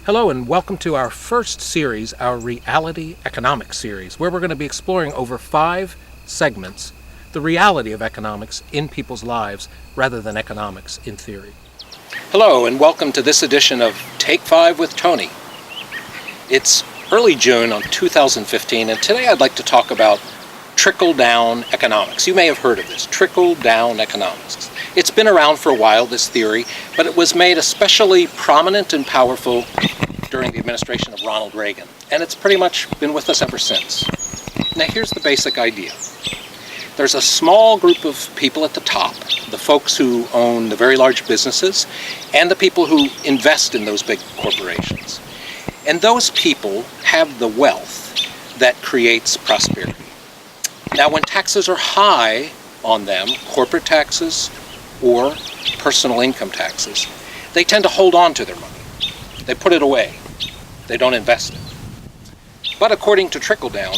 Hello and welcome to our first series, our Reality Economics series, where we're going to be exploring over 5 segments the reality of economics in people's lives rather than economics in theory. Hello and welcome to this edition of Take 5 with Tony. It's early June on 2015 and today I'd like to talk about trickle-down economics. You may have heard of this, trickle-down economics. It's been around for a while, this theory, but it was made especially prominent and powerful during the administration of Ronald Reagan, and it's pretty much been with us ever since. Now here's the basic idea. There's a small group of people at the top, the folks who own the very large businesses, and the people who invest in those big corporations. And those people have the wealth that creates prosperity. Now when taxes are high on them, corporate taxes or personal income taxes, they tend to hold on to their money. They put it away. They don't invest it. But according to trickle-down,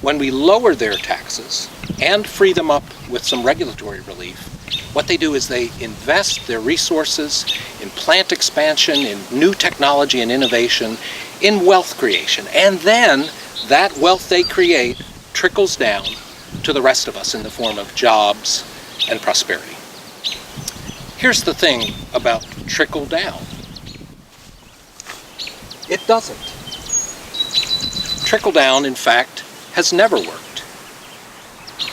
when we lower their taxes and free them up with some regulatory relief, what they do is they invest their resources in plant expansion, in new technology and innovation, in wealth creation. And then that wealth they create trickles down to the rest of us in the form of jobs and prosperity. Here's the thing about trickle down. It doesn't. Trickle down, in fact, has never worked.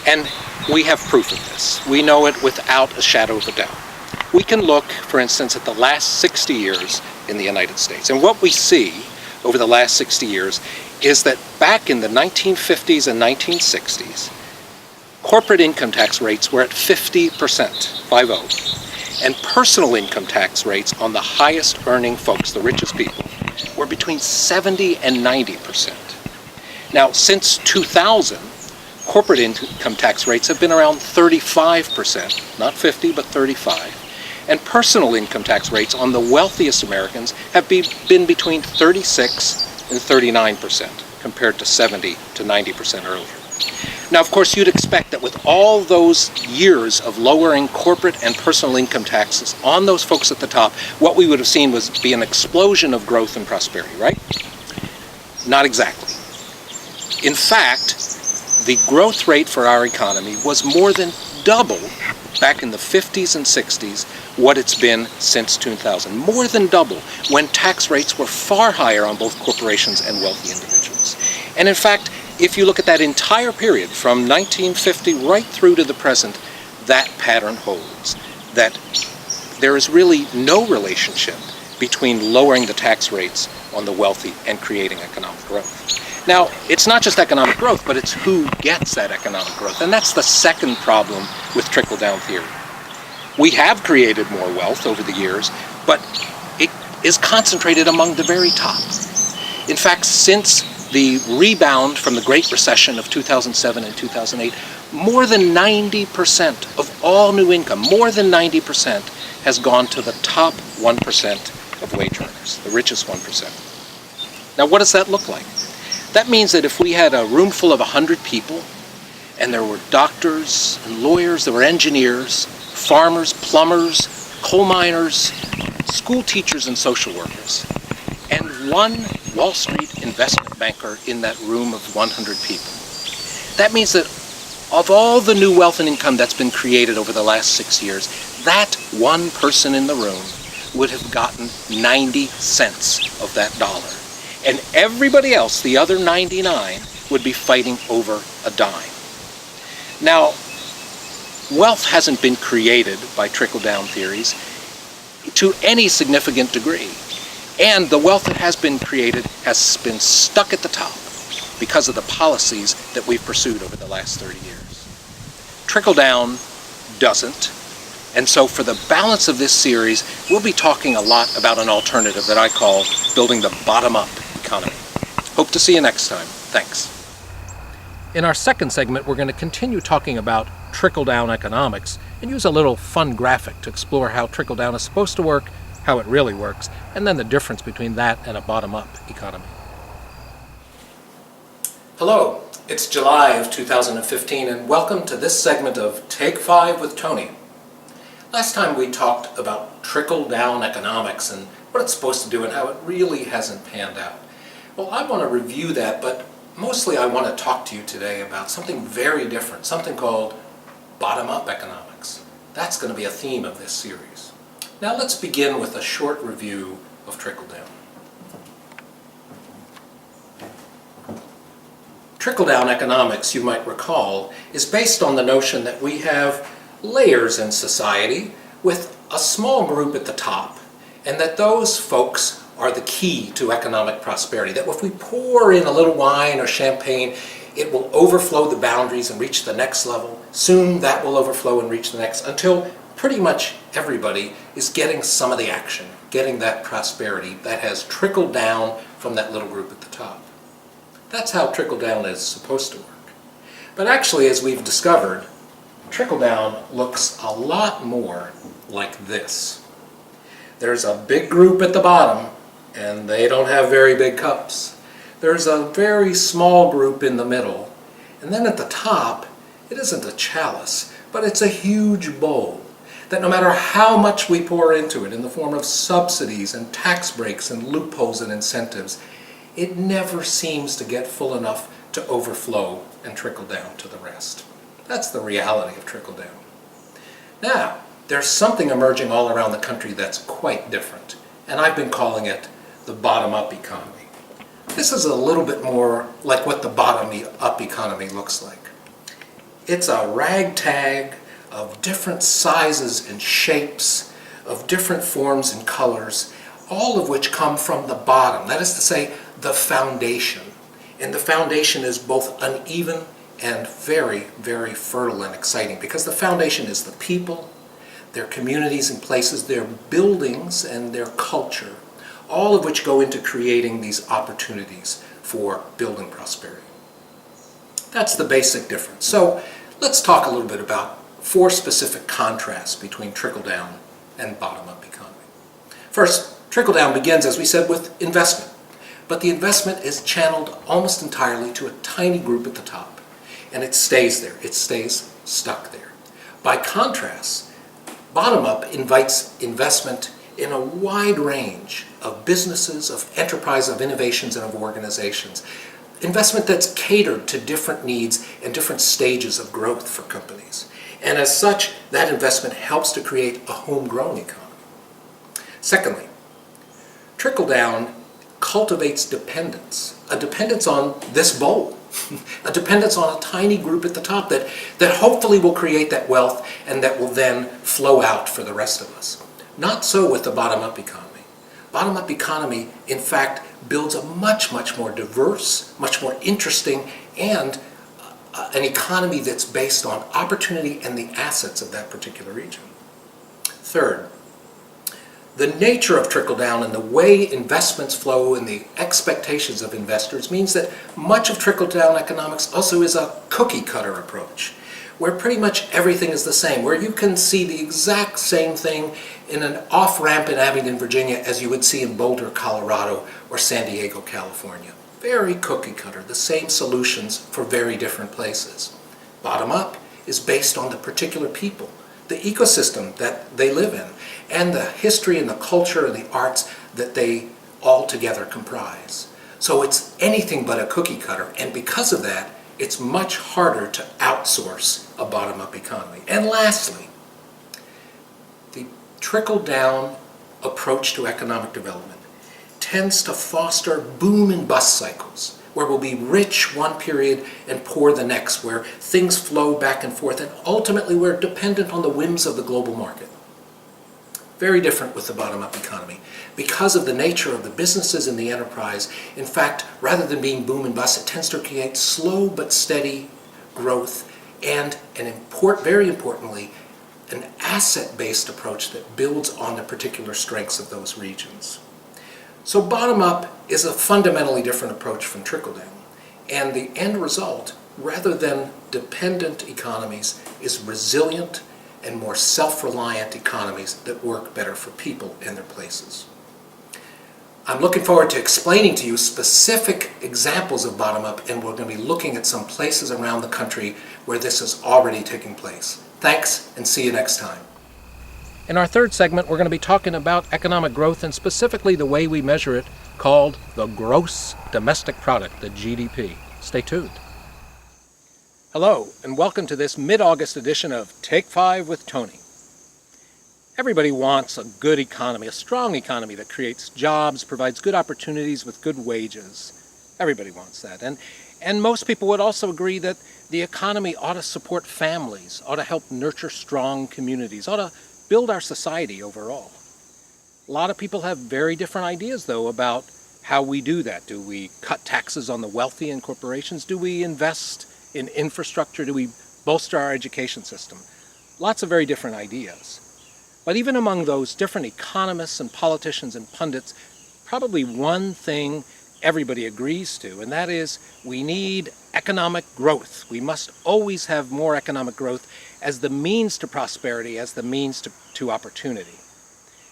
And we have proof of this. We know it without a shadow of a doubt. We can look, for instance, at the last 60 years in the United States. And what we see over the last 60 years is that back in the 1950s and 1960s, corporate income tax rates were at 50%, 50, and personal income tax rates on the highest earning folks, the richest people, were between 70 and 90%. Now, since 2000, corporate income tax rates have been around 35%, not 50, but 35, and personal income tax rates on the wealthiest Americans have been between 36 and 39%, compared to 70 to 90% earlier. Now, of course, you'd expect that with all those years of lowering corporate and personal income taxes on those folks at the top, what we would have seen was be an explosion of growth and prosperity, right? Not exactly. In fact, the growth rate for our economy was more than double back in the 50s and 60s what it's been since 2000. More than double when tax rates were far higher on both corporations and wealthy individuals. And in fact, if you look at that entire period from 1950 right through to the present, that pattern holds. That there is really no relationship between lowering the tax rates on the wealthy and creating economic growth. Now, it's not just economic growth, but it's who gets that economic growth. And that's the second problem with trickle-down theory. We have created more wealth over the years, but it is concentrated among the very top. In fact, since the rebound from the Great Recession of 2007 and 2008, more than 90% of all new income, more than 90%, has gone to the top 1% of wage earners, the richest 1%. Now, what does that look like? That means that if we had a room full of 100 people, and there were doctors and lawyers, there were engineers, farmers, plumbers, coal miners, school teachers, and social workers, and one Wall Street investment banker in that room of 100 people. That means that of all the new wealth and income that's been created over the last 6 years, that one person in the room would have gotten 90 cents of that dollar. And everybody else, the other 99, would be fighting over a dime. Now, wealth hasn't been created by trickle-down theories to any significant degree. And the wealth that has been created has been stuck at the top because of the policies that we've pursued over the last 30 years. Trickle-down doesn't. And so for the balance of this series, we'll be talking a lot about an alternative that I call building the bottom-up economy. Hope to see you next time. Thanks. In our second segment, we're going to continue talking about trickle-down economics and use a little fun graphic to explore how trickle-down is supposed to work, how it really works, and then the difference between that and a bottom-up economy. Hello, it's July of 2015, and welcome to this segment of Take 5 with Tony. Last time we talked about trickle-down economics and what it's supposed to do and how it really hasn't panned out. Well, I want to review that, but mostly I want to talk to you today about something very different, something called bottom-up economics. That's going to be a theme of this series. Now let's begin with a short review of trickle-down. Trickle-down economics, you might recall, is based on the notion that we have layers in society with a small group at the top, and that those folks are the key to economic prosperity. That if we pour in a little wine or champagne, it will overflow the boundaries and reach the next level. Soon that will overflow and reach the next, until pretty much everybody is getting some of the action, getting that prosperity that has trickled down from that little group at the top. That's how trickle-down is supposed to work. But actually, as we've discovered, trickle-down looks a lot more like this. There's a big group at the bottom, and they don't have very big cups. There's a very small group in the middle, and then at the top, it isn't a chalice, but it's a huge bowl that no matter how much we pour into it in the form of subsidies and tax breaks and loopholes and incentives, it never seems to get full enough to overflow and trickle down to the rest. That's the reality of trickle-down. Now, there's something emerging all around the country that's quite different, and I've been calling it the bottom-up economy. This is a little bit more like what the bottom-up economy looks like. It's a ragtag of different sizes and shapes, of different forms and colors, all of which come from the bottom. That is to say, the foundation. And the foundation is both uneven and very, very fertile and exciting, because the foundation is the people, their communities and places, their buildings and their culture, all of which go into creating these opportunities for building prosperity. That's the basic difference. So let's talk a little bit about four specific contrasts between trickle-down and bottom-up economy. First, trickle-down begins, as we said, with investment. But the investment is channeled almost entirely to a tiny group at the top. And it stays there. It stays stuck there. By contrast, bottom-up invites investment in a wide range of businesses, of enterprise, of innovations, and of organizations. Investment that's catered to different needs and different stages of growth for companies. And as such, that investment helps to create a homegrown economy. Secondly, trickle-down cultivates dependence, a dependence on this bowl, a dependence on a tiny group at the top that hopefully will create that wealth and that will then flow out for the rest of us. Not so with the bottom-up economy. Bottom-up economy, in fact, builds a much, much more diverse, much more interesting, and an economy that's based on opportunity and the assets of that particular region. Third, the nature of trickle-down and the way investments flow and the expectations of investors means that much of trickle-down economics also is a cookie-cutter approach, where pretty much everything is the same, where you can see the exact same thing in an off-ramp in Abingdon, Virginia, as you would see in Boulder, Colorado, or San Diego, California. Very cookie-cutter, the same solutions for very different places. Bottom-up is based on the particular people, the ecosystem that they live in, and the history and the culture and the arts that they all together comprise. So it's anything but a cookie cutter, and because of that, it's much harder to outsource a bottom-up economy. And lastly, the trickle-down approach to economic development tends to foster boom and bust cycles, where we'll be rich one period and poor the next, where things flow back and forth, and ultimately we're dependent on the whims of the global market. Very different with the bottom-up economy. Because of the nature of the businesses and the enterprise, in fact, rather than being boom and bust, it tends to create slow but steady growth and, very importantly, an asset-based approach that builds on the particular strengths of those regions. So bottom-up is a fundamentally different approach from trickle-down. And the end result, rather than dependent economies, is resilient and more self-reliant economies that work better for people and their places. I'm looking forward to explaining to you specific examples of bottom-up, and we're going to be looking at some places around the country where this is already taking place. Thanks, and see you next time. In our third segment, we're going to be talking about economic growth and specifically the way we measure it, called the gross domestic product, the GDP. Stay tuned. Hello, and welcome to this mid-August edition of Take 5 with Tony. Everybody wants a good economy, a strong economy that creates jobs, provides good opportunities with good wages. Everybody wants that. And most people would also agree that the economy ought to support families, ought to help nurture strong communities, ought to build our society overall. A lot of people have very different ideas, though, about how we do that. Do we cut taxes on the wealthy and corporations? Do we invest in infrastructure? Do we bolster our education system? Lots of very different ideas. But even among those different economists and politicians and pundits, probably one thing everybody agrees to, and that is we need economic growth. We must always have more economic growth as the means to prosperity, as the means to opportunity.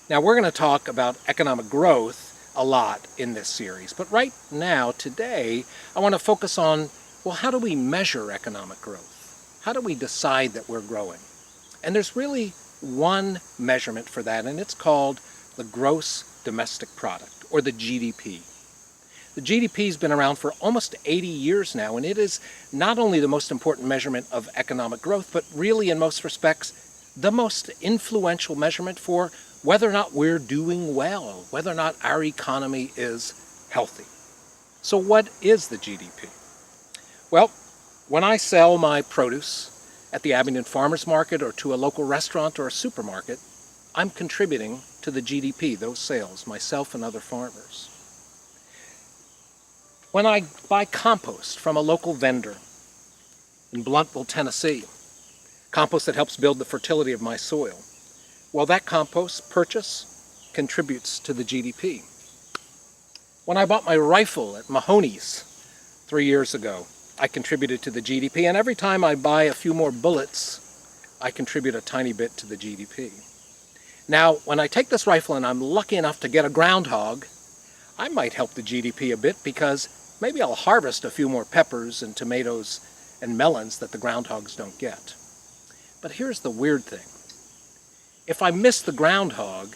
Now, we're going to talk about economic growth a lot in this series, but right now, today, I want to focus on, well, how do we measure economic growth? How do we decide that we're growing? And there's really one measurement for that, and it's called the gross domestic product, or the GDP. The GDP has been around for almost 80 years now, and it is not only the most important measurement of economic growth, but really in most respects, the most influential measurement for whether or not we're doing well, whether or not our economy is healthy. So what is the GDP? Well, when I sell my produce at the Abingdon Farmers Market or to a local restaurant or a supermarket, I'm contributing to the GDP, those sales, myself and other farmers. When I buy compost from a local vendor in Blountville, Tennessee, compost that helps build the fertility of my soil, well, that compost purchase contributes to the GDP. When I bought my rifle at Mahoney's 3 years ago, I contributed to the GDP, and every time I buy a few more bullets, I contribute a tiny bit to the GDP. Now, when I take this rifle and I'm lucky enough to get a groundhog, I might help the GDP a bit because maybe I'll harvest a few more peppers and tomatoes and melons that the groundhogs don't get. But here's the weird thing. If I miss the groundhog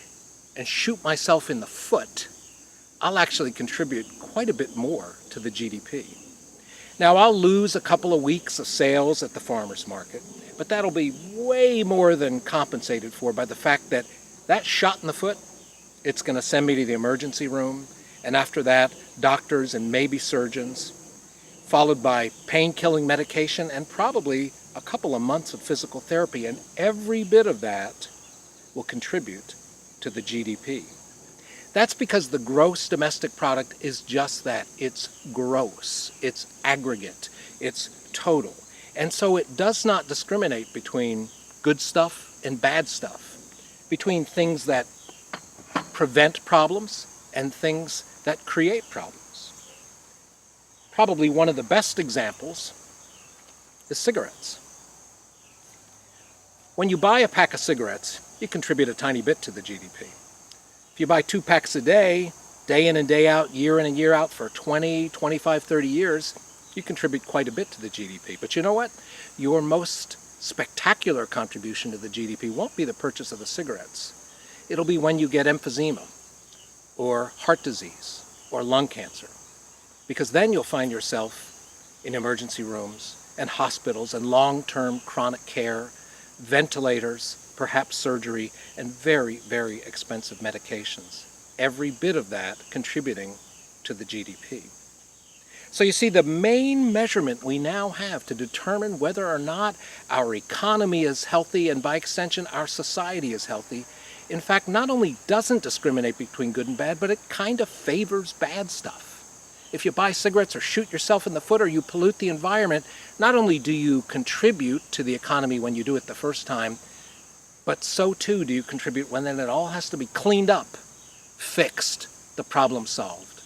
and shoot myself in the foot, I'll actually contribute quite a bit more to the GDP. Now, I'll lose a couple of weeks of sales at the farmer's market, but that'll be way more than compensated for by the fact that that shot in the foot, it's going to send me to the emergency room, and after that, doctors and maybe surgeons, followed by pain-killing medication and probably a couple of months of physical therapy, and every bit of that will contribute to the GDP. That's because the gross domestic product is just that. It's gross, it's aggregate, it's total. And so it does not discriminate between good stuff and bad stuff, between things that prevent problems and things that create problems. Probably one of the best examples is cigarettes. When you buy a pack of cigarettes, you contribute a tiny bit to the GDP. If you buy 2 packs a day in and day out, year in and year out for 20, 25, 30 years, you contribute quite a bit to the GDP. But you know what? Your most spectacular contribution to the GDP won't be the purchase of the cigarettes. It'll be when you get emphysema, or heart disease, or lung cancer. Because then you'll find yourself in emergency rooms and hospitals and long-term chronic care, ventilators, perhaps surgery, and very, very expensive medications. Every bit of that contributing to the GDP. So you see, the main measurement we now have to determine whether or not our economy is healthy and by extension our society is healthy, in fact, not only doesn't discriminate between good and bad, but it kind of favors bad stuff. If you buy cigarettes or shoot yourself in the foot or you pollute the environment, not only do you contribute to the economy when you do it the first time, but so too do you contribute when then it all has to be cleaned up, fixed, the problem solved.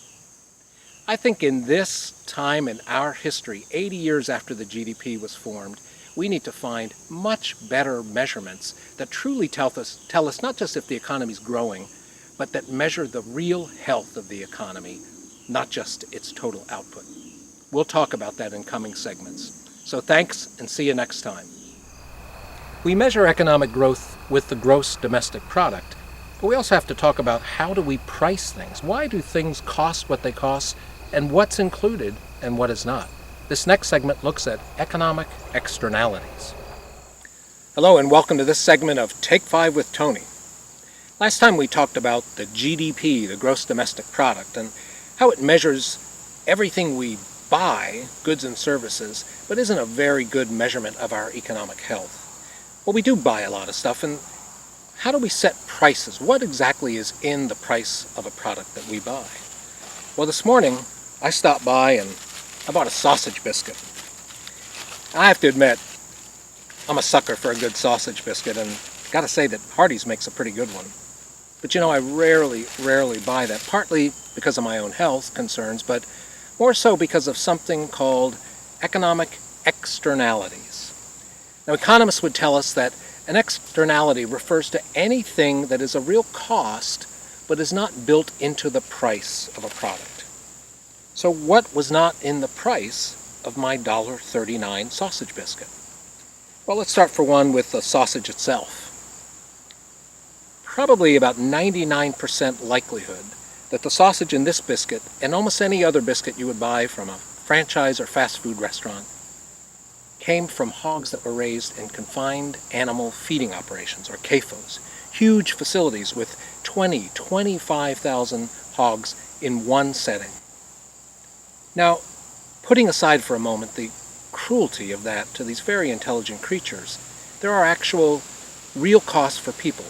I think in this time in our history, 80 years after the GDP was formed, we need to find much better measurements that truly tell us not just if the economy's growing, but that measure the real health of the economy, not just its total output. We'll talk about that in coming segments. So thanks, and see you next time. We measure economic growth with the gross domestic product, but we also have to talk about how do we price things? Why do things cost what they cost, and what's included and what is not? This next segment looks at economic externalities. Hello and welcome to this segment of Take 5 with Tony. Last time we talked about the GDP, the gross domestic product, and how it measures everything we buy, goods and services, but isn't a very good measurement of our economic health. Well, we do buy a lot of stuff, and how do we set prices? What exactly is in the price of a product that we buy? Well, this morning I stopped by and I bought a sausage biscuit. I have to admit, I'm a sucker for a good sausage biscuit, and gotta say that Hardee's makes a pretty good one. But you know, I rarely buy that, partly because of my own health concerns, but more so because of something called economic externalities. Now, economists would tell us that an externality refers to anything that is a real cost, but is not built into the price of a product. So what was not in the price of my $1.39 sausage biscuit? Well, let's start for one with the sausage itself. Probably about 99% likelihood that the sausage in this biscuit, and almost any other biscuit you would buy from a franchise or fast food restaurant, came from hogs that were raised in confined animal feeding operations, or CAFOs, huge facilities with 25,000 hogs in one setting. Now, putting aside for a moment the cruelty of that to these very intelligent creatures, there are actual real costs for people.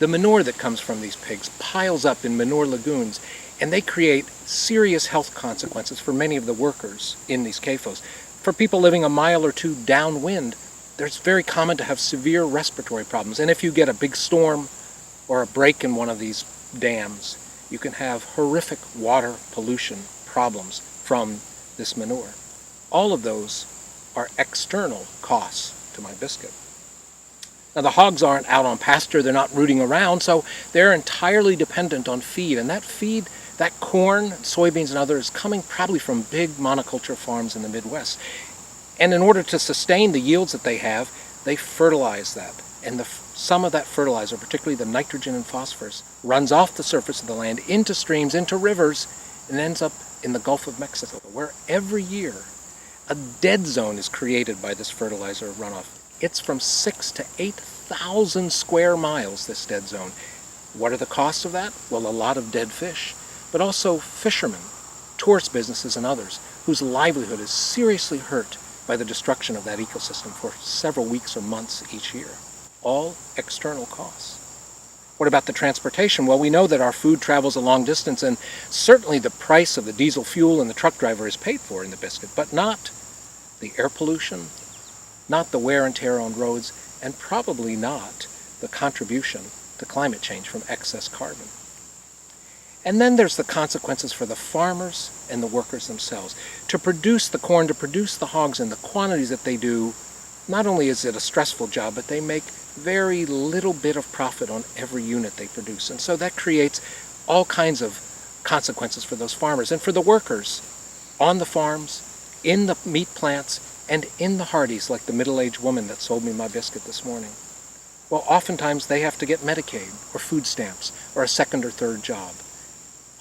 The manure that comes from these pigs piles up in manure lagoons, and they create serious health consequences for many of the workers in these CAFOs. For people living a mile or two downwind, it's very common to have severe respiratory problems. And if you get a big storm or a break in one of these dams, you can have horrific water pollution problems from this manure. All of those are external costs to my biscuit. Now, the hogs aren't out on pasture, they're not rooting around, so they're entirely dependent on feed. And that feed, that corn, soybeans, and others, coming probably from big monoculture farms in the Midwest. And in order to sustain the yields that they have, they fertilize that. And some of that fertilizer, particularly the nitrogen and phosphorus, runs off the surface of the land into streams, into rivers, and ends up in the Gulf of Mexico, where every year a dead zone is created by this fertilizer runoff. It's from 6,000 to 8,000 square miles, this dead zone. What are the costs of that? Well, a lot of dead fish, but also fishermen, tourist businesses, and others whose livelihood is seriously hurt by the destruction of that ecosystem for several weeks or months each year. All external costs. What about the transportation? Well, we know that our food travels a long distance, and certainly the price of the diesel fuel and the truck driver is paid for in the biscuit, but not the air pollution, not the wear and tear on roads, and probably not the contribution to climate change from excess carbon. And then there's the consequences for the farmers and the workers themselves. To produce the corn, to produce the hogs in the quantities that they do, not only is it a stressful job, but they make very little bit of profit on every unit they produce. And so that creates all kinds of consequences for those farmers and for the workers on the farms, in the meat plants, and in the Hardee's, like the middle-aged woman that sold me my biscuit this morning. Well, oftentimes they have to get Medicaid or food stamps or a second or third job.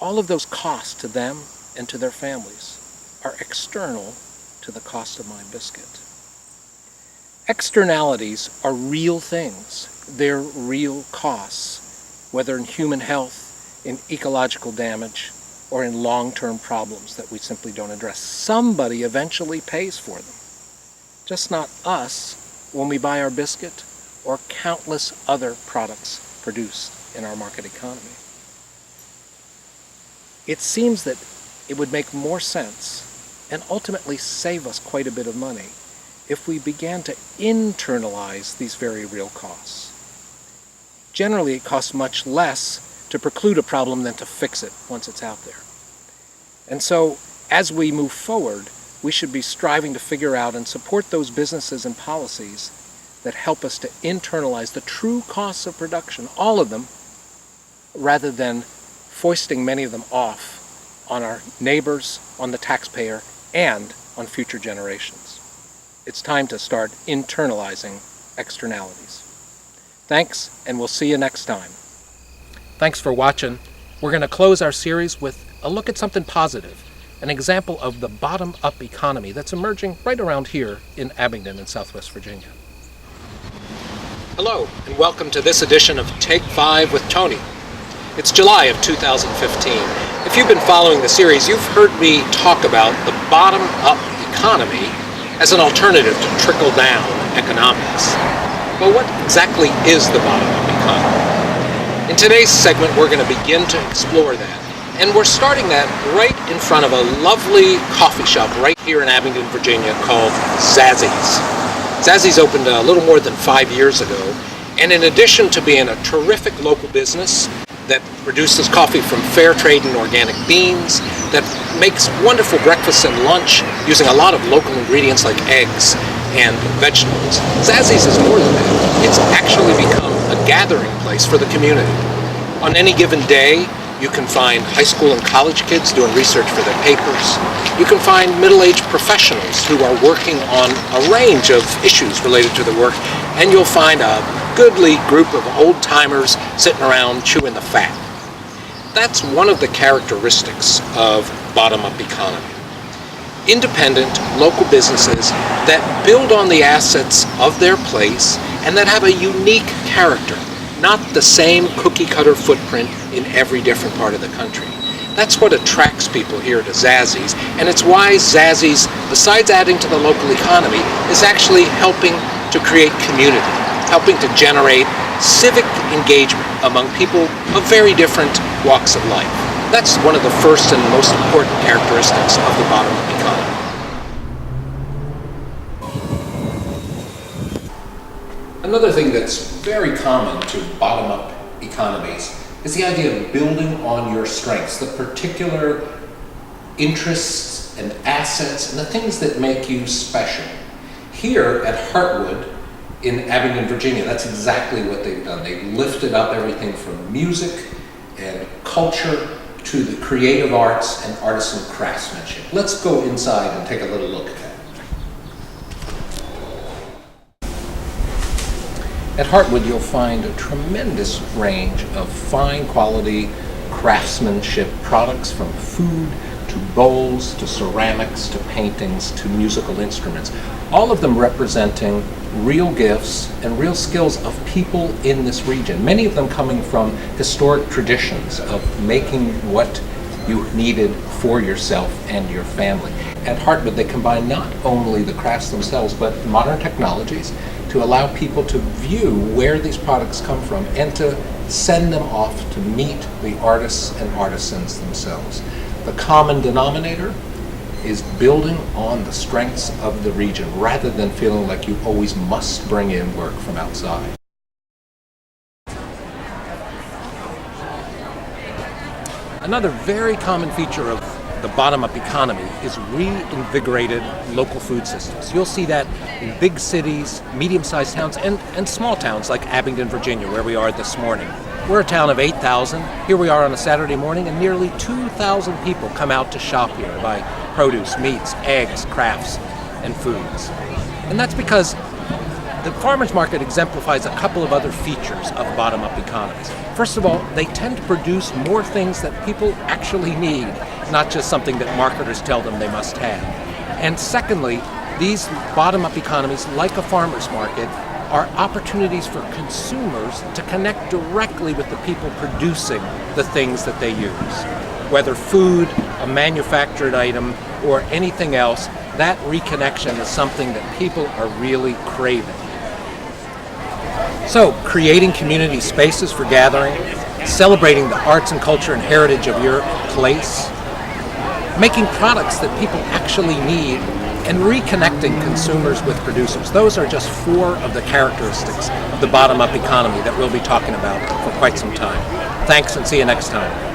All of those costs to them and to their families are external to the cost of my biscuit. Externalities are real things. They're real costs, whether in human health, in ecological damage, or in long-term problems that we simply don't address. Somebody eventually pays for them. Just not us when we buy our biscuit or countless other products produced in our market economy. It seems that it would make more sense and ultimately save us quite a bit of money if we began to internalize these very real costs. Generally, it costs much less to preclude a problem than to fix it once it's out there. And so, as we move forward, we should be striving to figure out and support those businesses and policies that help us to internalize the true costs of production, all of them, rather than foisting many of them off on our neighbors, on the taxpayer, and on future generations. It's time to start internalizing Externalities. Thanks, and we'll see you next time. Thanks for watching. We're going to close our series with a look at something positive, an example of the bottom-up economy that's emerging right around here in Abingdon in Southwest Virginia. Hello, and welcome to this edition of Take 5 with Tony. It's July of 2015. If you've been following the series, you've heard me talk about the bottom-up economy as an alternative to trickle-down economics. But what exactly is the bottom-up economy? In today's segment, we're going to begin to explore that. And we're starting that right in front of a lovely coffee shop right here in Abingdon, Virginia called Zazzy's. Zazzy's opened a little more than 5 years ago. And in addition to being a terrific local business that produces coffee from fair trade and organic beans, that makes wonderful breakfast and lunch using a lot of local ingredients like eggs and vegetables, Zazzy's is more than that. It's actually become a gathering place for the community. On any given day, you can find high school and college kids doing research for their papers. You can find middle-aged professionals who are working on a range of issues related to their work, and you'll find a goodly group of old-timers sitting around chewing the fat. That's one of the characteristics of bottom-up economy. Independent local businesses that build on the assets of their place and that have a unique character, not the same cookie-cutter footprint in every different part of the country. That's what attracts people here to Zazzy's, and it's why Zazzy's, besides adding to the local economy, is actually helping to create community, helping to generate civic engagement among people of very different walks of life. That's one of the first and most important characteristics of the bottom-up economy. Another thing that's very common to bottom-up economies is the idea of building on your strengths, the particular interests and assets and the things that make you special. Here at Heartwood in Abingdon, Virginia, that's exactly what they've done. They've lifted up everything from music and culture to the creative arts and artisan craftsmanship. Let's go inside and take a little look at that. At Heartwood, you'll find a tremendous range of fine quality craftsmanship products, from food to bowls to ceramics to paintings to musical instruments, all of them representing real gifts and real skills of people in this region, many of them coming from historic traditions of making what you needed for yourself and your family. At Heartwood, they combine not only the crafts themselves, but modern technologies to allow people to view where these products come from and to send them off to meet the artists and artisans themselves. The common denominator is building on the strengths of the region rather than feeling like you always must bring in work from outside. Another very common feature of the bottom-up economy is reinvigorated local food systems. You'll see that in big cities, medium-sized towns, and small towns like Abingdon, Virginia, where we are this morning. We're a town of 8,000. Here we are on a Saturday morning, and nearly 2,000 people come out to shop here, buy produce, meats, eggs, crafts, and foods. And that's because the farmers market exemplifies a couple of other features of bottom-up economies. First of all, they tend to produce more things that people actually need, not just something that marketers tell them they must have. And secondly, these bottom-up economies, like a farmer's market, are opportunities for consumers to connect directly with the people producing the things that they use. Whether food, a manufactured item, or anything else, that reconnection is something that people are really craving. So, creating community spaces for gathering, celebrating the arts and culture and heritage of your place, making products that people actually need, and reconnecting consumers with producers. Those are just four of the characteristics of the bottom-up economy that we'll be talking about for quite some time. Thanks, and see you next time.